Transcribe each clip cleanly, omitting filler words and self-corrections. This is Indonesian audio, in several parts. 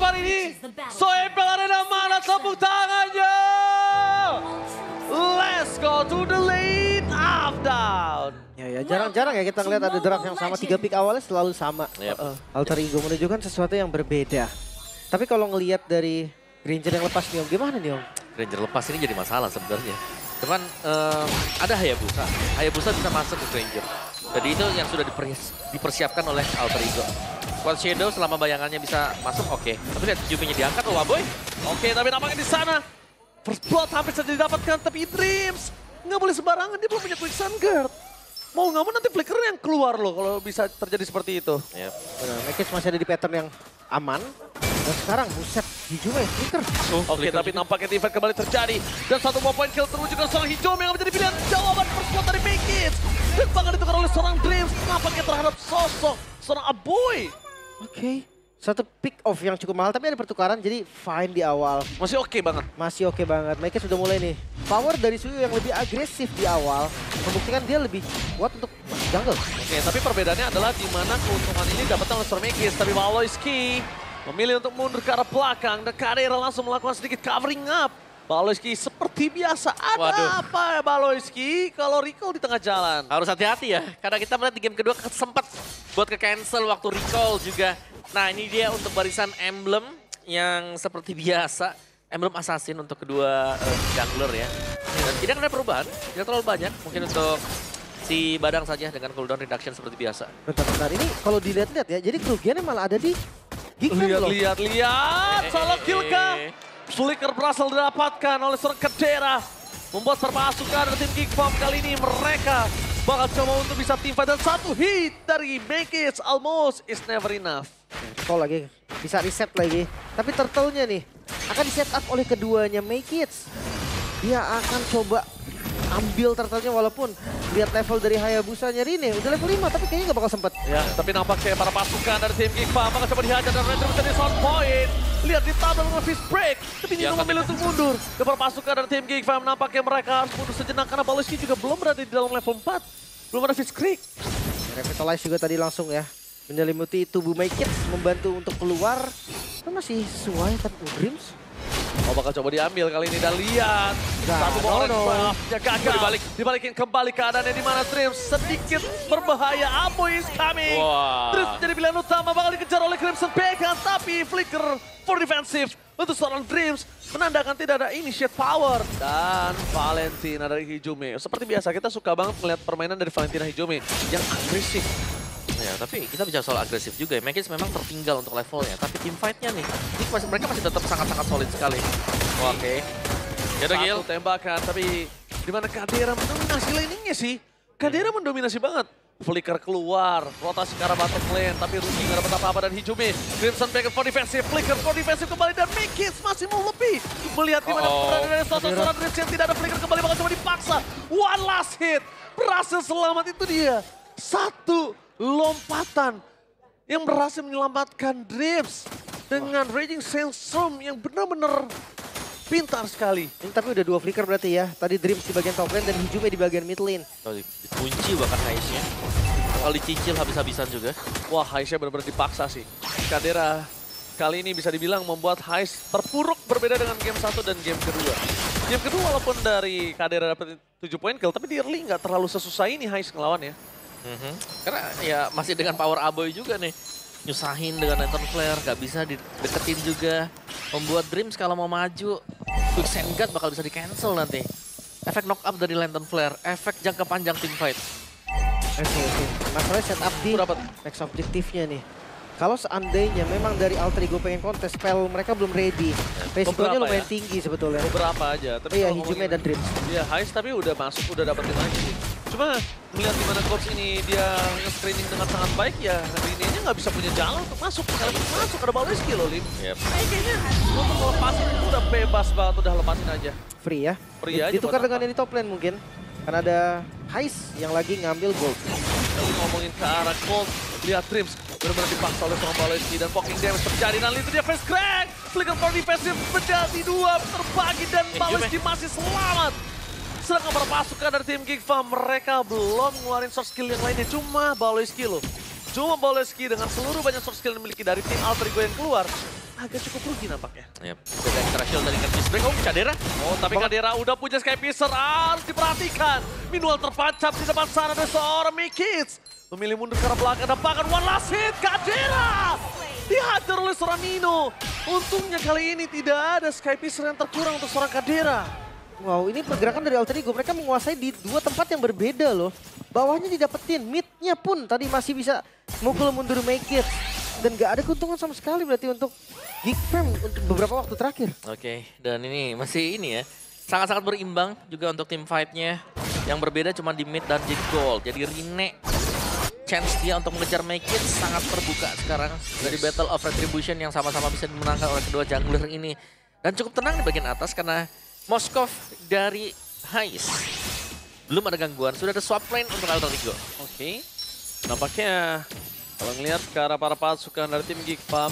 kali ini. Soebel Arena mana tepuk tangannya? Let's go to the lane up down. Ya jarang-jarang ya kita ngeliat ada draft yang sama. 3 pick awalnya selalu sama. Alter Ego menunjukkan sesuatu yang berbeda. Tapi kalau ngelihat dari Granger yang lepas nih Om, gimana nih Om? Granger lepas ini jadi masalah sebenarnya. Cuman ada Hayabusa. Hayabusa bisa masuk ke Granger. Jadi itu yang sudah dipersiapkan oleh Alter Ego. Squad Shadow selama bayangannya bisa masuk oke. Tapi lihat Yuminya diangkat loh Waboy. Oke, tapi nampaknya di sana First Blood hampir saja didapatkan, tapi Dreams nggak boleh sembarangan, dia belum punya Quick Sun Guard. Mau nggak mau nanti Flicker yang keluar loh kalau bisa terjadi seperti itu. Yep. Benar, Mekis masih ada di pattern yang aman. Dan sekarang buset, Hijome Flicker. Oke, tapi nampaknya event kembali terjadi. Dan satu more point kill terwujud ke seorang Hijome yang menjadi pilihan jawaban First Blood dari Mekis. Dan bahkan ditukar oleh seorang Dreams, nampaknya terhadap sosok seorang Aboy. Oke, satu pick off yang cukup mahal tapi ada pertukaran jadi fine di awal. Masih oke banget. Masih oke banget. Mekis sudah mulai nih. Power dari Suyu yang lebih agresif di awal membuktikan dia lebih kuat untuk masuk jungle. Oke, tapi perbedaannya adalah di mana keuntungan ini dapatkan oleh seorang Mekis. Tapi Baloyski memilih untuk mundur ke arah belakang dan Kadera langsung melakukan sedikit covering up. Baloyski seperti biasa. Ada apa ya Baloyski kalau recall di tengah jalan? Harus hati-hati ya, karena kita melihat di game kedua sempat buat ke-cancel waktu recall juga. Nah ini dia untuk barisan emblem yang seperti biasa. Emblem assassin untuk kedua jungler ya. Dan tidak ada perubahan, tidak terlalu banyak. Mungkin untuk si Badang saja dengan cooldown reduction seperti biasa. Bentar, ini kalau dilihat-lihat ya, jadi kerugiannya malah ada di Geekfam loh. Lihat. Salah kill kah? Flicker berhasil didapatkan oleh seorang Kadera. Membuat perpasukan dari tim Geekfam kali ini mereka bakal coba untuk bisa teamfight. Dan satu hit dari Mekis almost is never enough. Kok lagi bisa reset lagi. Tapi turtle-nya nih akan di set up oleh keduanya Mekis. Dia akan coba ambil turtle-nya walaupun lihat level dari Hayabusa Rine udah level 5 tapi kayaknya nggak bakal sempet. Ya, tapi nampaknya para pasukan dari tim Geekfam bakal coba dihajar dan Ranger menjadi sound point. Lihat ditabrak dengan fist break, tapi Nino memilih untuk mundur. Dan para pasukan dari tim Geekfam nampaknya mereka harus mundur sejenak karena Baloyski juga belum berada di dalam level 4. Belum ada fist creek. Revitalize juga tadi langsung ya menyelimuti tubuh Mekis membantu untuk keluar. Itu masih sesuai tapi Dreams. Oh bakal coba diambil kali ini dan lihat. Satu bola buffnya gagal. Dibalikin kembali keadaannya di mana Dreams sedikit berbahaya. Aboy is coming. Dreams menjadi pilihan utama bakal dikejar oleh Crimson Pekan. Tapi Flicker for defensive untuk seorang Dreams menandakan tidak ada initiate power. Dan Valentina dari Hijome. Seperti biasa kita suka banget melihat permainan dari Valentina Hijome yang agresif. Ya, tapi kita bicara soal agresif juga ya. Mekis memang tertinggal untuk levelnya, tapi team fight-nya nih, mereka masih tetap sangat-sangat solid sekali. Oke. Satu tembakan, tapi di mana Kadera mendominasi laningnya sih. Kadera mendominasi banget. Flicker keluar, rotasi ke arah bottom lane, tapi Ruki nggak dapat apa-apa dan Hijome. Crimson Pekan for defensive, Flicker for defensive kembali dan Mekis masih mau lebih. Melihat di mana berada dari seorang Dreams yang tidak ada Flicker kembali bakal coba dipaksa. One last hit, berhasil selamat itu dia. Satu lompatan yang berhasil menyelamatkan Dreams dengan Raging Sandstorm yang benar-benar pintar sekali. Ini tapi udah 2 flicker berarti ya. Tadi Dreams di bagian top lane dan Hijome di bagian mid lane. Dikunci bahkan Haisnya. Kalau dicicil habis-habisan juga. Wah, Haisnya benar-benar dipaksa sih. Kadera kali ini bisa dibilang membuat Hais terpuruk berbeda dengan game 1 dan game kedua. Game kedua walaupun dari Kadera dapat 7 poin kill, tapi di early nggak terlalu sesusah ini Hais ngelawan ya. Karena ya masih dengan power Aboy juga nih. Nyusahin dengan Lantern Flare, gak bisa dideketin juga. Membuat Dreams kalau mau maju, Quick Sand Guard bakal bisa di-cancel nanti. Efek knock up dari Lantern Flare, efek jangka panjang team fight. Oke. Masalahnya setup di next objektifnya nih. Kalau seandainya memang dari Alter Ego pengen kontes, spell mereka belum ready. Resikonya lumayan tinggi sebetulnya. Beberapa aja. Tapi iya, Hijome dan Dreams. Iya, Hais tapi udah masuk, udah dapetin lagi. Cuma melihat di mana coach ini dia nge-screening dengan sangat baik ya, Rine-nya nggak bisa punya jalan untuk masuk. Kalau masuk ada Baloyski loh, Lim. Kayaknya untuk melepasin itu udah bebas banget, udah lepasin aja. Free ya? Free aja. Ditukar dengan yang di top lane mungkin. Karena ada Hais yang lagi ngambil gold. Tapi ngomongin ke arah Colt, lihat Dreams benar-benar dipaksa oleh seorang Baloyski dan poking damage terjadi. Dan itu dia face crack. Flicker for defensive menjadi 2 terbagi dan Baloyski masih selamat. Sedangkan para pasukan dari tim Geekfam mereka belum ngeluarin source skill yang lainnya. Cuma Baloyski loh. Cuma Baloyski dengan seluruh banyak source skill yang dimiliki dari tim Alter Ego yang keluar. agak cukup rugi nampaknya. Yap, ada extra shield dari Curtis Break. Oh, Cadera. Oh, tapi Kadera udah punya Sky Piercer, harus diperhatikan. Minual terpancap di depan sana ada seorang Mikids. Memilih mundur ke arah belakang dan bahkan one last hit, Kadera! Dihajar oleh seorang Mino. Untungnya kali ini tidak ada Sky Piercer yang terkurang untuk seorang Kadera. Wow, ini pergerakan dari Alter Ego. Mereka menguasai di dua tempat yang berbeda loh. Bawahnya didapetin, midnya pun tadi masih bisa mukul mundur Make It. Dan gak ada keuntungan sama sekali berarti untuk Geek Fam untuk beberapa waktu terakhir. Oke, dan ini masih ini ya. Sangat-sangat berimbang juga untuk tim fight-nya. Yang berbeda cuma di mid dan di gold. Jadi Rine, chance dia untuk mengejar Make It sangat terbuka sekarang. Dari Battle of Retribution yang sama-sama bisa dimenangkan oleh kedua jungler ini. Dan cukup tenang di bagian atas karena Moskov dari Heist. Belum ada gangguan, sudah ada swap lane untuk Alter Ego. Oke, nampaknya kalau ngelihat ke arah para pasukan dari tim Geek Fam,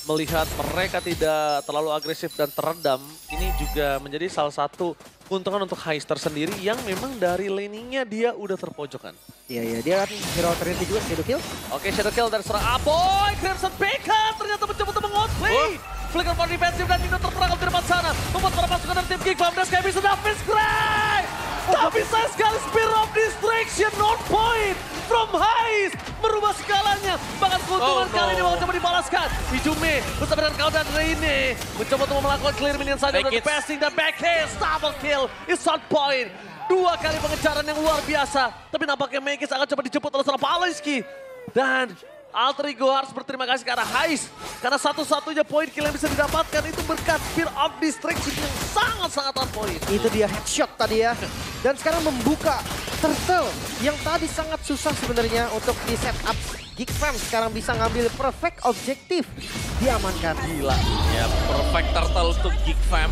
melihat mereka tidak terlalu agresif dan teredam, ini juga menjadi salah satu keuntungan untuk Heister sendiri yang memang dari laningnya dia udah terpojokan. Iya, dia kan hero alternatif juga, Shadow Kill. Oke, Shadow Kill dari seorang Aboy, Crimson Bacon ternyata mencoba untuk meng-outplay. Flicker for defensif dan Nino terperangkap di depan sana. Membuat para pasukan dari tim Geek Fam dan Sky Piercer Davis Gray. Tapi saya sekali Spear of Distraction, on point from Heist. Merubah segalanya. Bahkan keuntungan kali ini mau coba dibalaskan. Hijume bersama dengan Kau dan Reine. Mencoba untuk melakukan clear minion saja. Dan passing dan backhand. Double kill. It's on point. Dua kali pengejaran yang luar biasa. Tapi nampaknya Megis akan coba dijemput oleh seorang Paleski. Dan Alter Ego harus berterima kasih ke arah Heist. Karena satu-satunya poin kill yang bisa didapatkan itu berkat Spear of Distraction yang sangat-sangat on point. Itu dia headshot tadi ya. Dan sekarang membuka Turtle yang tadi sangat susah sebenarnya untuk di setup. Geek Fam sekarang bisa ngambil perfect objektif. Diamankan. Gila. Ya, perfect turtle untuk Geek Fam.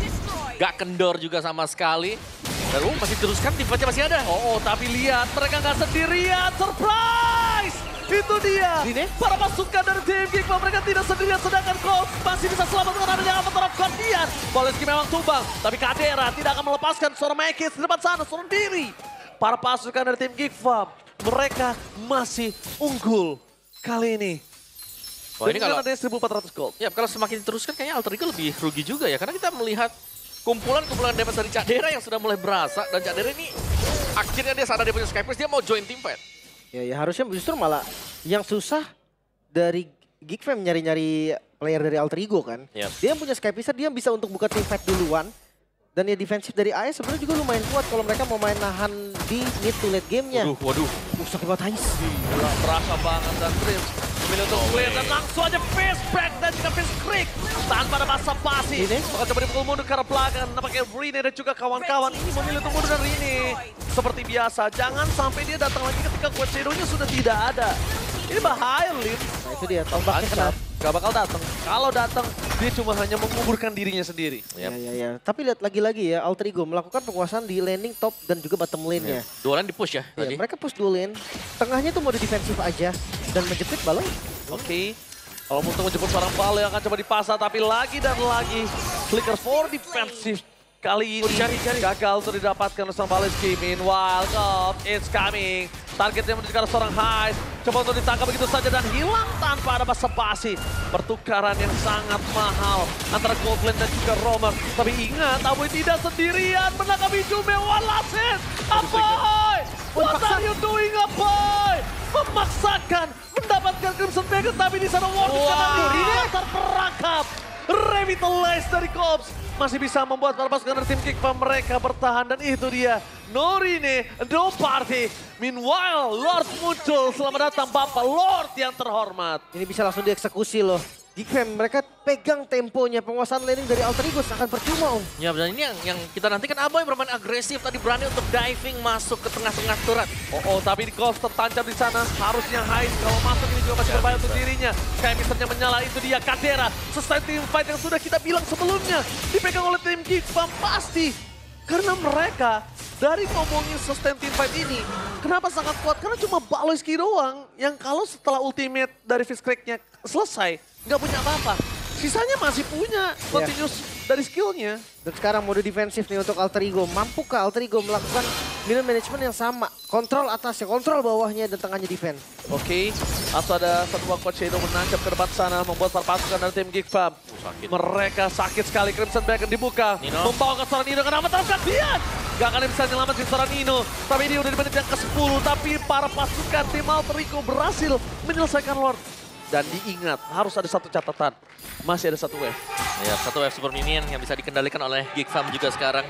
Gak kendor juga sama sekali. Dan masih teruskan, tim-nya masih ada. Oh, tapi lihat mereka nggak sendirian. Surprise! Itu dia. Rine? Para pasukan dari tim Geek Fam mereka tidak sendirian. Sedangkan Colt masih bisa selamat dengan adanya Avatar of Guardian. Poleski memang tumbang. Tapi Kadera tidak akan melepaskan seorang Mekis di depan sana. Seorang diri. Para pasukan dari tim Geek Fam mereka masih unggul kali ini. Wah, ini kalau ada 1.400 gold. ya kalau semakin diteruskan kayaknya Alter Ego lebih rugi juga ya. Karena kita melihat kumpulan-kumpulan damage dari Cadera yang sudah mulai berasa. Dan Cadera ini akhirnya dia sadar dia punya Sky Piercer, dia mau join team fight. Ya harusnya justru malah yang susah dari Geek Fam nyari-nyari player dari Alter Ego kan. Yep. Dia yang punya Sky Piercer, dia bisa untuk buka team fight duluan. Dan ya defensif dari AS sebenarnya juga lumayan kuat kalau mereka mau main nahan di mid to late game-nya. Waduh. Sakit banget Heist. Gila, berasa banget dan Prince memilih untuk clear dan langsung aja face back dan juga face creek tanpa ada basa-basi. Bakal coba dipukul mundur ke arah belakang. Nampaknya Rine dan juga kawan-kawan ini memilih untuk mundur dari ini. Seperti biasa, jangan sampai dia datang lagi ketika Quad Shadow-nya sudah tidak ada. Ini bahaya, Lin. Nah itu dia, tombaknya kena. Gak bakal datang. Kalau datang, dia cuma hanya menguburkan dirinya sendiri. Ya. Tapi lihat lagi-lagi ya, Alter Ego melakukan penguasaan di landing top dan juga bottom lane-nya. Dua lane di push ya tadi. Mereka push dua lane, tengahnya tuh mode defensif aja dan menjepit balon. Oke. Kalau untuk menjemput seorang Balo yang akan coba dipasang, tapi lagi dan lagi Flicker for defensive. Kali ini gagal untuk didapatkan oleh seorang Paleski. Meanwhile, Cobb is coming. Targetnya menuju ke arah seorang Heist. Coba untuk ditangkap begitu saja dan hilang tanpa ada basa-basi. Pertukaran yang sangat mahal antara Goblin dan juga Romer. Tapi ingat, Aboy tidak sendirian menangkap Hijume. One last hit. Aboy! What are you doing, Aboy? Memaksakan mendapatkan Crimson Beggar, tapi di sana Warden karena terperangkap. Revitalize dari Cobbs masih bisa membuat para pasukan dari tim Geek Fam mereka bertahan, dan itu dia no Rine, no party. Meanwhile, Lord muncul. Selamat datang Bapak Lord yang terhormat. Ini bisa langsung dieksekusi loh. Geek Fam mereka pegang temponya, penguasaan laning dari Alter Ego akan percuma Om. Ya benar, ini yang kita nantikan. Aboy bermain agresif tadi, berani untuk diving masuk ke tengah-tengah turret. Oh, tapi di Cobbs tertancap di sana. Harusnya Heist kalau masuk ini juga masih berbahaya untuk dirinya. Kayak misalnya menyala, itu dia Kadera. Selesai team fight yang sudah kita bilang sebelumnya. Dipegang oleh tim Geek Fam pasti. Karena mereka dari ngomongin sustain team fight ini, kenapa sangat kuat? Karena cuma Baloiski doang yang kalau setelah ultimate dari Fizz Creek-nya selesai, nggak punya apa-apa. Sisanya masih punya continuous dari skillnya. Dan sekarang mode defensif nih untuk Alter Ego. Mampukah Alter Ego melakukan minion management yang sama? Kontrol atasnya, kontrol bawahnya, dan tengahnya defense. Oke, langsung ada satu buah Coach Shadow menancap ke depan sana, membuat para pasukan dari tim Geek Fam. Mereka sakit sekali, Crimson Dragon dibuka. Nino. Membawa ke seorang Nino, kenapa terangkat dia? Gak akan bisa nyelamatin seorang Nino. Tapi dia udah di menit yang ke-10, tapi para pasukan tim Alter Ego berhasil menyelesaikan Lord. Dan diingat, harus ada satu catatan, masih ada satu wave. Ya, satu wave super minion yang bisa dikendalikan oleh Geek Fam juga sekarang.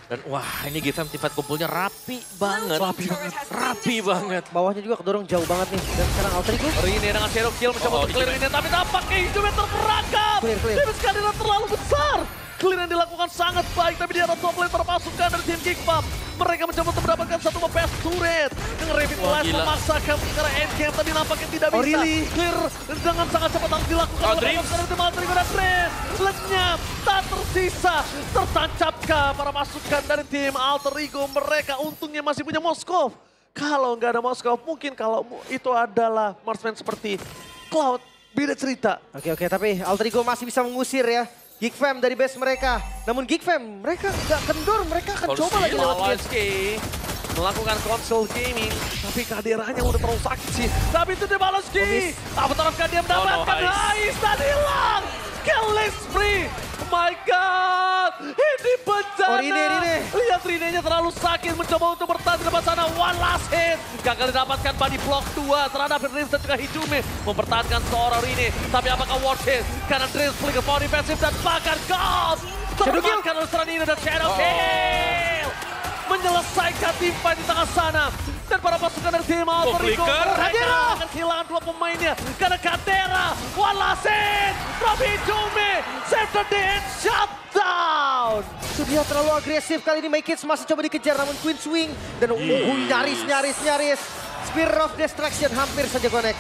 Dan wah, ini Geek Fam teamfight kumpulnya rapi banget. Rapi banget. Bawahnya juga kedorong jauh banget nih. Dan sekarang Alter Ego. Rine dengan Shadow Kill mencoba untuk clear ini, tapi tampaknya hijaunya terperangkap. Clear. Damage Kadira terlalu besar. Clear yang dilakukan sangat baik, tapi dia ada top lane para pasukan dari tim Geek Fam. Mereka mencoba untuk mendapatkan satu PS turret. Dengan Revitalize memaksakan karena endgame tadi nampaknya tidak bisa. Really? Clear dengan sangat cepat harus dilakukan oleh para pasukan dari tim Alter Ego dan Dreams. Lenyap, tak tersisa. Tertancapkah para pasukan dari tim Alter Ego. Mereka untungnya masih punya Moskov. Kalau nggak ada Moskov, mungkin kalau itu adalah marksman seperti Cloud, beda cerita. Oke, tapi Alter Ego masih bisa mengusir ya. Geek Fam dari base mereka. Namun Geek Fam mereka nggak kendor, mereka akan coba lagi lewat mid. Malazki melakukan console gaming, tapi kehadirannya udah terlalu sakit sih. Tapi itu dia Malazki. Apakah dia mendapatkan Hais dan hilang? Killing spree. Oh my God, ini bencana. Rine. Lihat Rine-nya terlalu sakit, mencoba untuk bertahan di depan sana. One last hit. Gagal didapatkan body block 2 terhadap Dreams dan juga Hijume. Mempertahankan seorang Rine. Tapi apakah worth it? Karena Dreams flicker power defensif dan bahkan God. Termakan oleh seorang Nino dan Shadow Kill. Menyelesaikan tim fight di tengah sana. Dan para pasukan dari tim Alter Ego mereka akan kehilangan 2 pemainnya. Karena Kadera, one last hit from Hijume. Save the day and shut down. Itu dia terlalu agresif kali ini. Mykids masih coba dikejar namun Queen Swing. Dan nyaris. Spear of Destruction hampir saja connect.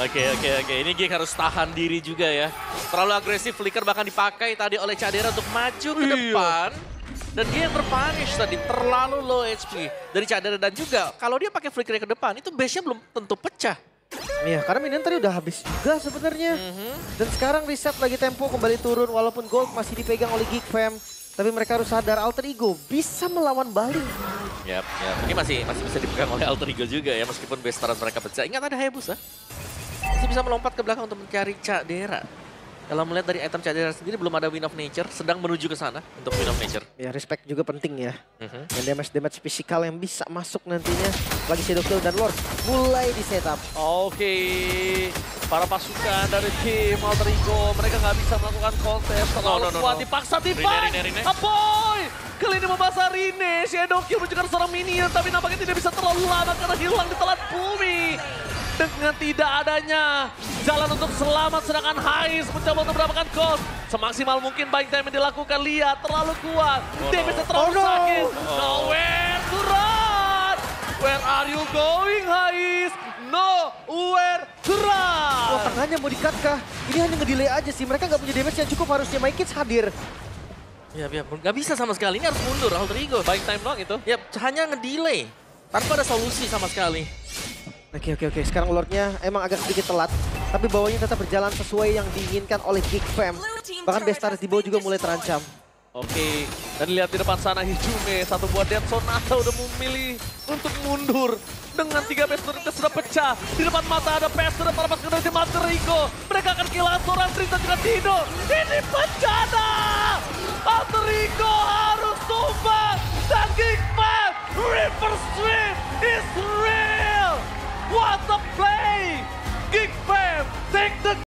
Oke. Ini Geek harus tahan diri juga ya. Terlalu agresif, flicker bahkan dipakai tadi oleh Cadera untuk maju ke depan. Dan dia yang terpunish tadi, terlalu low HP dari Cadera. Dan juga kalau dia pakai flicker ke depan, itu base-nya belum tentu pecah. Iya, karena minion tadi udah habis juga sebenarnya. Dan sekarang reset lagi tempo kembali turun walaupun gold masih dipegang oleh Geek Fam. Tapi mereka harus sadar Alter Ego bisa melawan balik. Yap. Ini masih bisa dipegang oleh Alter Ego juga ya, meskipun base turret mereka pecah. Ingat ada Hayabusa. Masih bisa melompat ke belakang untuk mencari Cadera. Kalau melihat dari item Cadera sendiri belum ada Wind of Nature, sedang menuju ke sana untuk Wind of Nature. Ya respect juga penting ya. Dan damage fisikal yang bisa masuk nantinya. Lagi Shadow Kill dan Lord mulai di setup. Oke, para pasukan dari tim Alter Ego mereka nggak bisa melakukan kontes terlalu kuat, dipaksa divide. Rine. Apoy! Kali ini membahas Rine, Shadow Kill menunjukkan seorang minion tapi nampaknya tidak bisa terlalu lama karena hilang di telan bumi. Dengan tidak adanya jalan untuk selamat, sedangkan Hais mencoba untuk mendapatkan cost. Semaksimal mungkin buying time yang dilakukan, lihat terlalu kuat. Damage terlalu sakit. Nowhere to run. Where are you going, Hais? Nowhere to run. Wah, tengahnya mau di-cut kah? Ini hanya ngedelay aja sih, mereka nggak punya damage yang cukup, harusnya Mykids hadir. Ya, nggak bisa sama sekali. Ini harus mundur Alter Ego. Buying time doang itu. Ya, hanya ngedelay. Tanpa ada solusi sama sekali. Oke. Sekarang Lordnya emang agak sedikit telat. Tapi bawahnya tetap berjalan sesuai yang diinginkan oleh Geek Fam. Bahkan base turret di bawah juga mulai terancam. Oke, dan lihat di depan sana Hijume, satu buah Dead Sonata udah memilih untuk mundur. Dengan 3 base turret sudah pecah. Di depan mata ada PS turret para pasukan dari tim Alter Ego. Mereka akan kehilangan seorang Tris dan juga Dino. Ini bencana! Alter Ego harus tumbang. Dan Geek Fam, River Sweep is real! What a play! Geek Fam take the